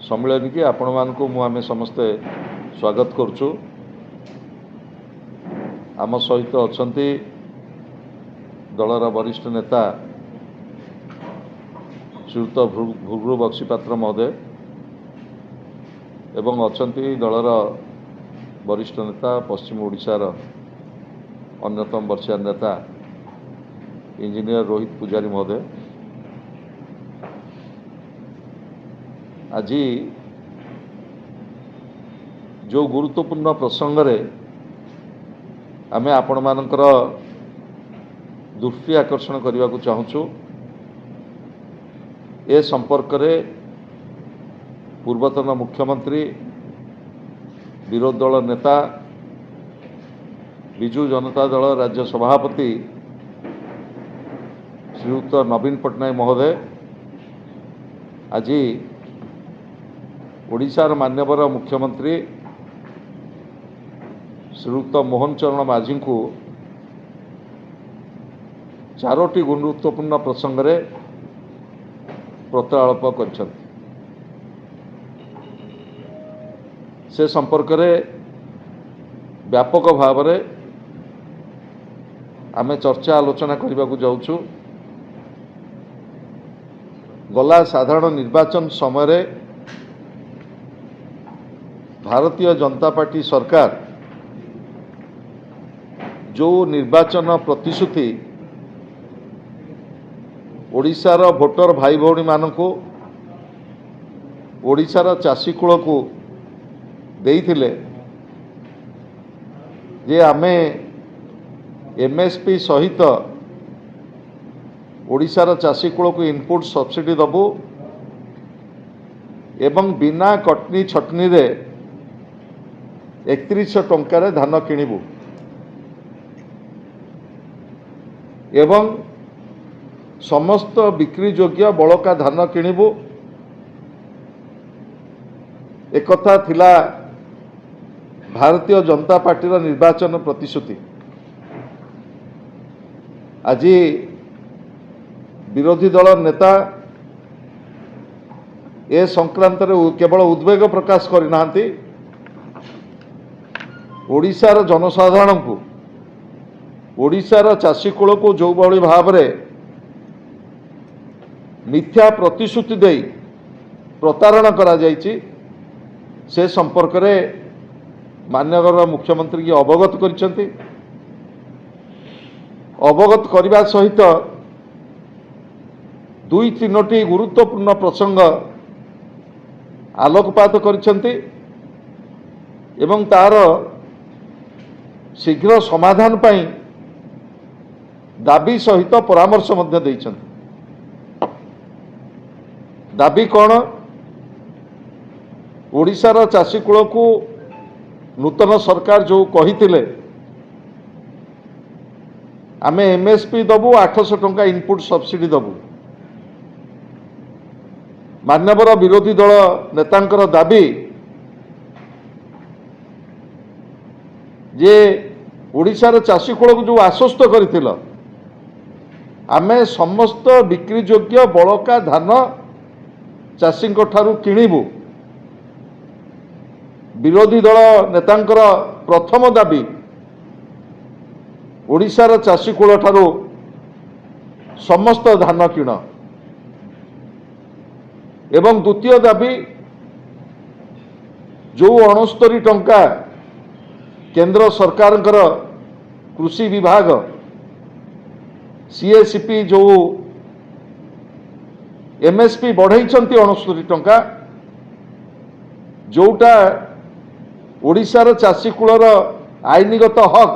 सम्मेलन की आपण मानक आम समस्ते स्वागत करुचु। आम सहित अच्छा दलर वरिष्ठ नेता श्रीयुत भृगु बक्सीपात्र महोदय एवं अच्छा दलर वरिष्ठ नेता पश्चिम ओडिशार अन्यतम वर्षीय नेता इंजीनियर रोहित पुजारी महोदय। आज जो गुरुत्वपूर्ण प्रसंग रे आमे आपण मानकर दृष्टि आकर्षण करने को चाहूँ ए संपर्क रे पूर्वतन मुख्यमंत्री विरोधी दल नेता विजु जनता दल राज्य सभापति श्रीयुक्त नवीन पट्टनायक महोदय आज ओडिशार मान्यवर मुख्यमंत्री श्रीयुक्त मोहन चरण माझी को चारोटी गुरुत्वपूर्ण प्रसंग रे प्रत्यालाप कर से संपर्क रे व्यापक भाव रे आमे चर्चा आलोचना करने को जाऊँ। गला साधारण निर्वाचन समय रे भारतीय जनता पार्टी सरकार जो निर्वाचन प्रतिश्रुति ओडिशार भोटर भाई भौणी मानक ओडिशार चाषी कूल को देइथिले जे आमे एमएसपी सहित ओडिशार चाषी कूल को इनपुट सब्सिडी दबु एवं बिना कटनी छटनी रे 3100 टंकार धान किणिबु एवं समस्त बिक्री योग्य बड़का धान किणिबु। एक कथा थिला भारतीय जनता पार्टी निर्वाचन प्रतिश्रुति। आज विरोधी दल नेता ए संक्रांत केवल उद्वेग प्रकाश करना ओडिशार जनसाधारण को ओडिशार चाषी कूल को जो भाई भाव में मिथ्या प्रतिश्रुति दे प्रतारणा करा जायछि से संपर्क रे माननीय मुख्यमंत्री की अवगत करिसेंति। अवगत करने सहित दुई तीनोटी गुरुत्वपूर्ण प्रसंग आलोकपात करिसेंति एवं तार शीघ्र समाधान पाई दाबी सहित परामर्श मध्य देइछन्ति। दाबी कौन? ओडिशार चाषी कूल को नूतन सरकार जो कहिथिले आमे एमएसपी दबु 800 टंका इनपुट सब्सिडी दबु। मान्यवर विरोधी दल नेतांकर दाबी जे ओडिशार चाषी कूल को जो आश्वस्त करिथिल आमे समस्त बिक्री योग्य बड़का धान चाषी ठारू किणिबु। विरोधी दल नेतांकर प्रथम दाबी ओडिशार चाषी कूल ठारू समस्त धान किण एवं द्वितीय दाबी जो 69 टंका केंद्र सरकार कृषि विभाग सीएसपी जो एमएसपी बढ़ई 69 टंका जोटा ओडिशार चाषी कूलर आईनगत हक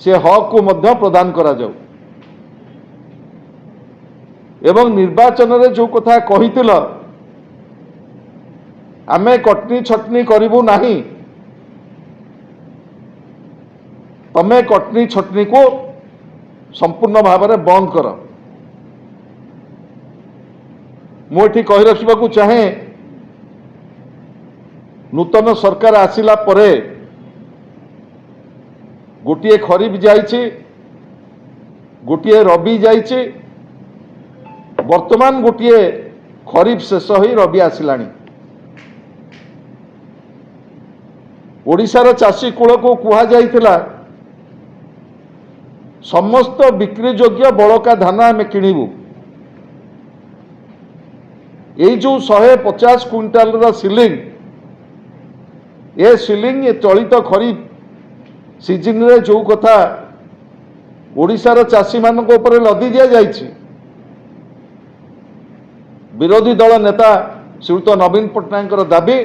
से हक को मध्य प्रदान करा जाऊ एवं निर्वाचन रे जो कथा कहिथिल आमे कटनी छटनी करिबु नाही तमे कटनी छटनी को संपूर्ण भाव में बंद कर। मुझे कही रखा चाहे नूतन सरकार आसिला परे गोटे खरीफ जाइए गोटे रबी जाइए वर्तमान गोटे खरीफ शेष हो रबी आसिलानी। ओडिशार चाषी कूल को कुहा जाइथिला समस्त बिक्री योग्य बड़का धान आम किणु। ये जो 150 क्विंटाल सिलिंग ये सिलिंग ये चलित खरीफ सीजन रे जो कथा ओडिशार चाषी मान ऊपर लदी दि जाइछि। विरोधी दल नेता श्रीयुत नवीन पट्टनायक दाबी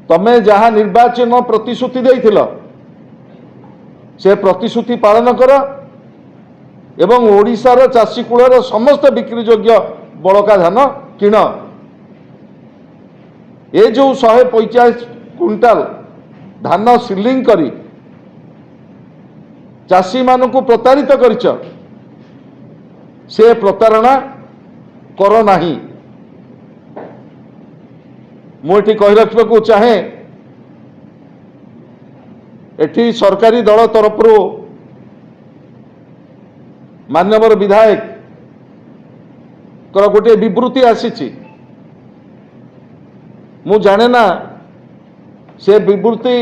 तमे जहाँ निर्वाचन प्रतिश्रुति देइथिल से प्रतिश्रुति पालन कर एवं ओडिशार चाषी कूलर समस्त बिक्री योग्य बड़का धान किण। ये जो 145 क्विंटाल धान सिलिंग करी चाषी मानू प्रतारित करिच से प्रतारणा कर नाही। मुझे कही रखा चाहे एठी सरकारी दल तरफ माननीय विधायक गोटे विवृत्ति आसी मु जाने ना से विवृत्ति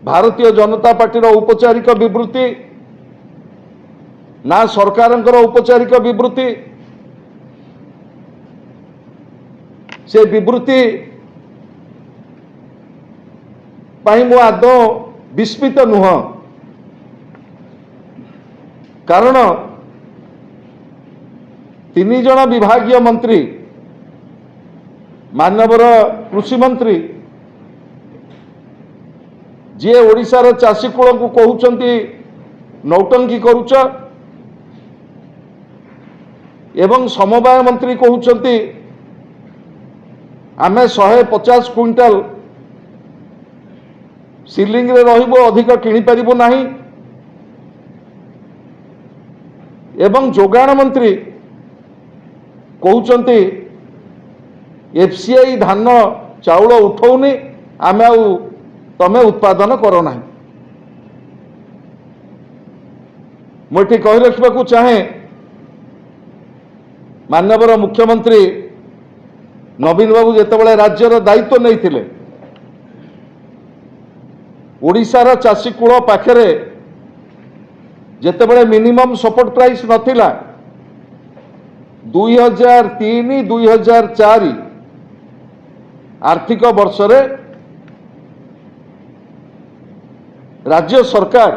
भारतीय जनता पार्टी औपचारिक विवृत्ति ना सरकार औपचारिक विवृत्ति। से विवृत्ति पाई मु आदौ विस्मित नुह कारण 3 जन विभागीय मंत्री माननीय कृषि मंत्री जी ओडिशार चाषी कूल को कहउचंती नौटंकी करुच एवं समवाय मंत्री कहउचंती आमे 150 क्विंटाल सिलिंग रे रहिबो अधिक किनि परिबो नाही एवं जोगाण मंत्री कहउचंती एफसीआई धान चाउल उठौनी आमे आउ तमे उत्पादन करो नाही। मुझे कही रखा चाहे माननीय मुख्यमंत्री नवीन बाबू जेतेबेले राज्यर दायित्व नहीं थिले ओडिशार चाषी कूल पाखरे जेतेबेले मिनिमम सपोर्ट प्राइस नथिला 2003-2004 आर्थिक वर्ष रे राज्य सरकार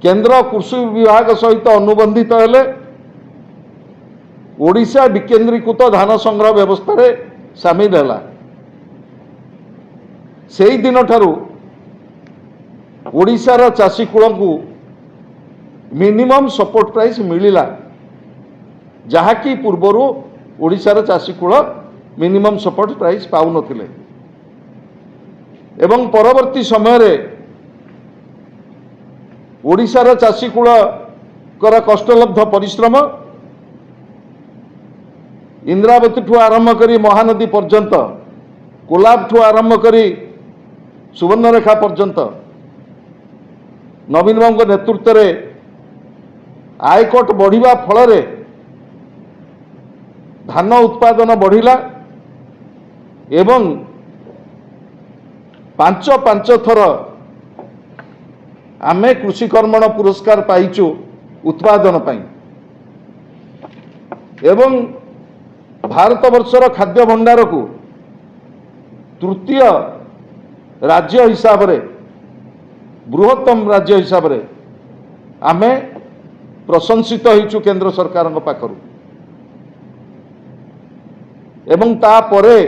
केंद्र कृषि विभाग सहित अनुबंधित हेले ओडिशा विकेंद्रीकृत धान संग्रह व्यवस्था रे सामिल है। से दिन ठारू ओडिशार चाषी कूल को मिनिमम सपोर्ट प्राइस मिलिला जहाँकि पूर्वरु ओडिशार चाषी कूल मिनिमम सपोर्ट प्राइस पाउ नथिले एवं परवर्ती समय रे ओडिशार चाषी कूल कर कष्टलब्ध परिश्रम इंद्रावती ठू आरंभ करी महानदी पर्यंत कोलाब ठू आरंभ करी सुवर्णरेखा पर्यंत नवीन बाबू नेतृत्व रे आयकट बढ़िबा फल रे धान उत्पादन बढ़िला एवं 5 थर आमे कृषि कर्मण पुरस्कार पाइचु उत्पादन पाई एवं भारत वर्षर खाद्य भंडार को तृतीय राज्य हिसाब रे बृहत्तम राज्य हिसाब रे आमे प्रशंसित होइचु केंद्र सरकार पाखरु एवं ता परे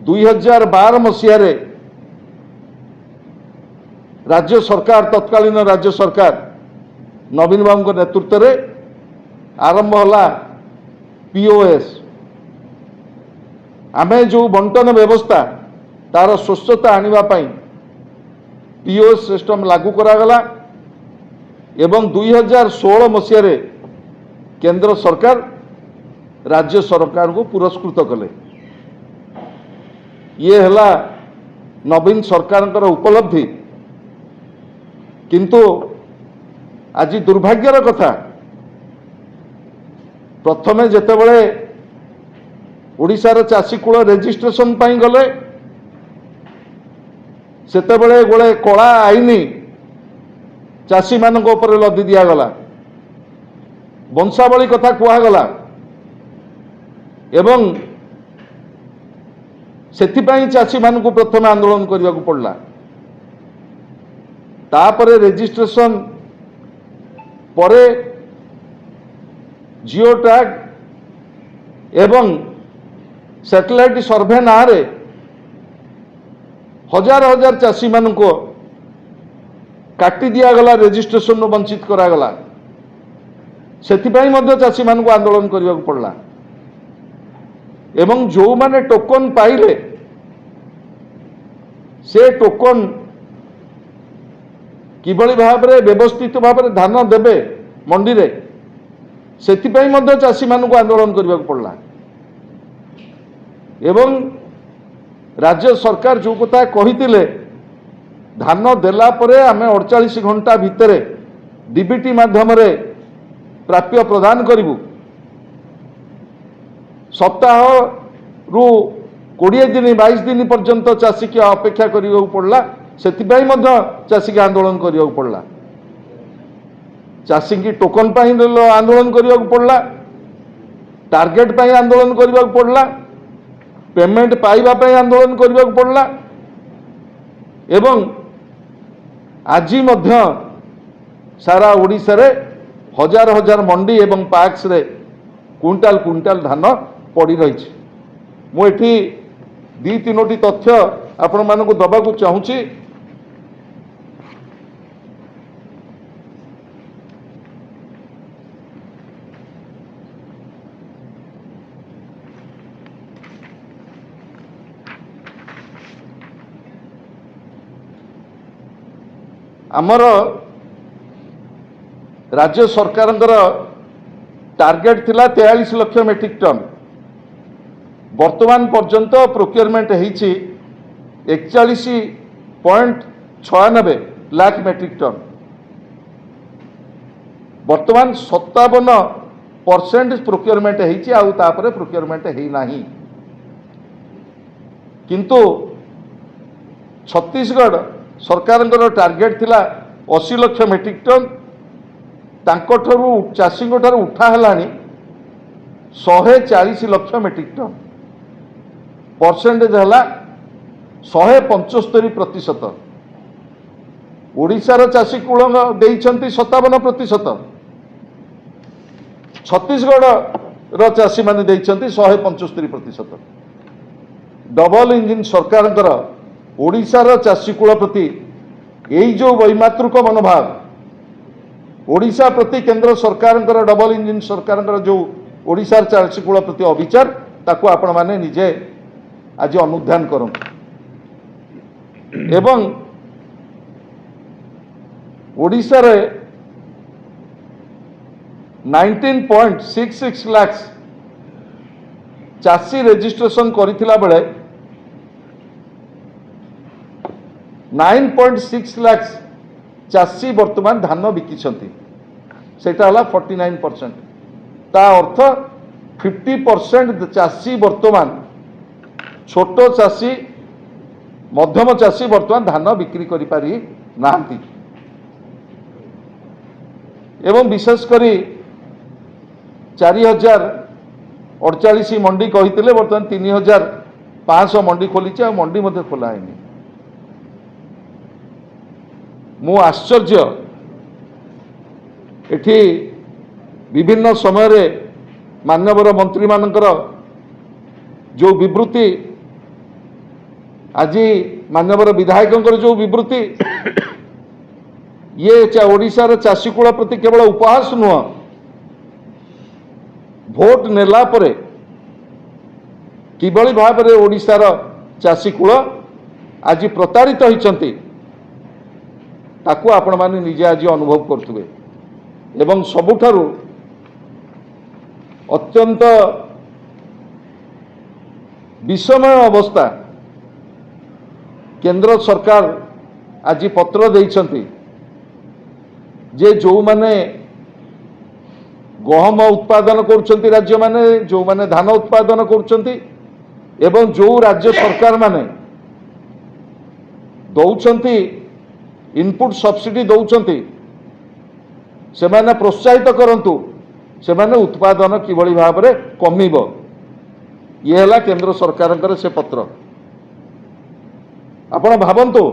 2012 मसीह रे राज्य सरकार तत्कालीन राज्य सरकार नवीन बाबू नेतृत्व रे आरंभ होला पीओएस आमे जो बंटन व्यवस्था तार स्वच्छता आनिबा पई पीओएस सिस्टम लागू करागला एवं 2016 मसीह रे केंद्र सरकार राज्य सरकार को पुरस्कृत कले। ये हला नवीन सरकार उपलब्धि किंतु आज दुर्भाग्यर कथा प्रथमे जेतेबेले ओडिशार चाषी कूल रेजिस्ट्रेशन पाई गले सेतेबेले गोटे कला आईन चाषी मानक ऊपर लदी दिगला वंशावली कथा कहगला एवं सेथिपाई चाषी मानक प्रथम आंदोलन करने को पड़ला तापरे रेजिस्ट्रेशन परे जियो टैग एवं सैटेलाइट सर्वे ना रे हजार हजार चाषी मानक काटी दिगला रेजिस्ट्रेशन वंचित करागला सेथिपाई मध्य चाषी मानक आंदोलन करने को पड़ला एवं जो माने टोकन पाइले से टोकन किभली भाव में व्यवस्थित भाव में धान देवे मंडी रे सेथिपाई मध्य चाषी मानक आंदोलन करने को पड़ला एवं राज्य सरकार जो कथा कही धान देला परे आमे 48 घंटा भितर डीबीटी माध्यम प्राप्य प्रदान करूँ सप्ताह रु 20 दिन 22 दिन पर्यंत चाषी की अपेक्षा करने को पड़ला सेथिपाई मध्य चाषी की आंदोलन करने को पड़ला चाषी की टोकन पाई आंदोलन करने को पड़ला टार्गेट पाई आंदोलन करने को पड़ला पेमेंट पाइबा पाई आंदोलन करने को पड़ला एवं आज मध्य सारा ओडिशा रे हजार हजार मंडी एवं पार्क्स रे क्विंटाल क्विंटाल धान पड़ी रही मुझे दी तीनोटी तथ्य आपण मानक दबाकू चाहूँगी आमर राज्य सरकार टार्गेट थिला 43 लाख मेट्रिक टन वर्तमान पर्यंत प्रोक्योरमेंट होईछि 41.96 लाख मेट्रिक टन वर्तमान 57% प्रोक्योरमेंट होईछि आउ तापरे प्रोक्योरमेंट हेई नाही किंतु छत्तीसगढ़ सरकार टार्गेट थिला 80 लाख मेट्रिक टन तांकठरू चाषी उठा है 140 लाख मेट्रिक टन परसेंटेज है 175%। ओडिशार चाषी कूल देइछंती 57%, छत्तीसगढ़ चाषी माने देइछंती 175%। डबल इंजिन सरकार ओडिशार चाषी कूल प्रति यही जो वैमातृक मनोभाव ओडिशा प्रति केंद्र सरकार डबल इंजिन सरकार जो ओडिशार चाषी कूल प्रति अविचार ताकू आपण माने निजे आज अनुध्यान करूँ एवं ओडिशा रे 19.66 लाख चाषी रेजिस्ट्रेशन करिथिला बेले 9.6 लाख चाषी वर्तमान धान बिकिछंती सेटा हला 49%। ता अर्थ 50% चाषी वर्तमान छोट चाषी मध्यम चाषी वर्तमान धान बिक्री करि पारि नांती एवं विशेषकर 4048 मंडी कही बर्तमान 3500 मंडी खोली मंडी मध्य खोला है मु आश्चर्य एठी विभिन्न समय रे मान्यवर मंत्री मानकर जो विवृत्ति आज मान्यवर विधायकों जो विवृत्ति ये ओडिशार चाषी कूल प्रति केवल उपहास नुह भोट नेला परे किभली भाव में ओडिशार चाषी कूल आज प्रतारित होइछंती ताकू आपण माने निजे आज अनुभव करथुबे एवं सबुठारु अत्यंत विषमय अवस्था केंद्र सरकार आज पत्र देइछंती जे जो माने गहम उत्पादन कर राज्य माने जो माने धान उत्पादन कर एवं जो राज्य सरकार माने दौरान इनपुट सब्सिडी दौरान से माने प्रोत्साहित करंतु से माने उत्पादन किभली भाव में कमिब ये है केंद्र सरकार से पत्र। आपण भावंतु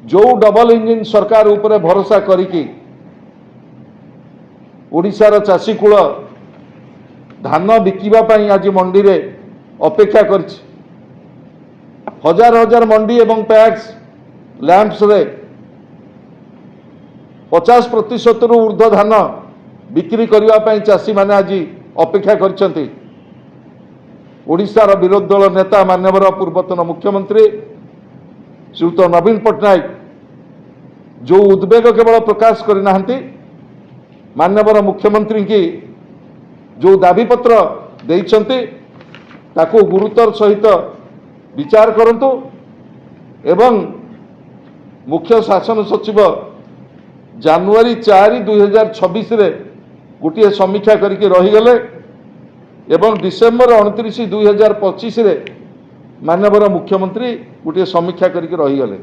जो डबल इंजिन सरकार उपरे भरोसा करिकी ओडिशार चाषी कूल धान बिकिबा पई आज मंडी रे अपेक्षा करछि। हजार हजार मंडी एवं पैक्स लैंप्स रे 50% रु ऊर्ध्व धान बिक्री करने पई चाषी माने आज अपेक्षा करछंती। ओडिशार विरोधी दल नेता माननीय पूर्वतन मुख्यमंत्री श्रीयुत नवीन पट्टनायक जो उद्वेग केवल प्रकाश करना माननीय मुख्यमंत्री की जो दाबी पत्र देइछंती ताकू गुरुतर सहित विचार करंतु एवं मुख्य शासन सचिव जनवरी 4 2026 रे गोटे समीक्षा करके रहीगले एवं डिसेम्बर 29 2025 रे माननीय मुख्यमंत्री गोटे समीक्षा करके रहीगले।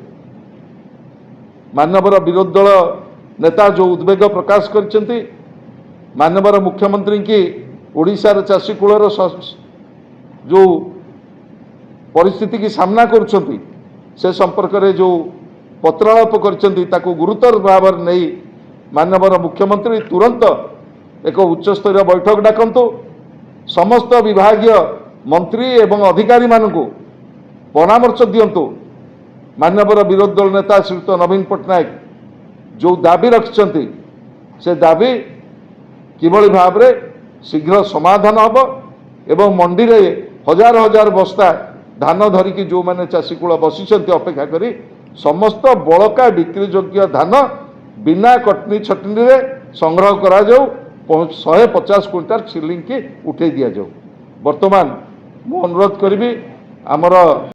माननीय विरोधी दल नेता जो उद्वेग प्रकाश करछंती माननीय मुख्यमंत्री की ओडिशार चाषी कूलर जो परिस्थिति की सामना करुछंती से संपर्क में जो पत्रालाप करछंती ताकू गुरुतर भाव नहीं माननीय मुख्यमंत्री तुरंत एक उच्चस्तरीय बैठक डाकंतु समस्त विभागीय मंत्री एवं अधिकारी मानकू परामर्श दियंतु। माननीय विरोधी दल नेता श्रीयुत नवीन पट्टनायक जो दाबी रखिछंती से दाबी किभली भाव में शीघ्र समाधान हम एवं मंडी रे हजार हजार बस्ता धान धरिकी जो माने चाषी कूल बसिछंती अपेक्षा करी समस्त बड़का बिक्री योग्य धान बिना कटनी छटनी रे संग्रह करा जाऊ 150 क्विंटाल सिलिंग की उठे दिया जाऊ। वर्तमान मु अनुरोध करी आमर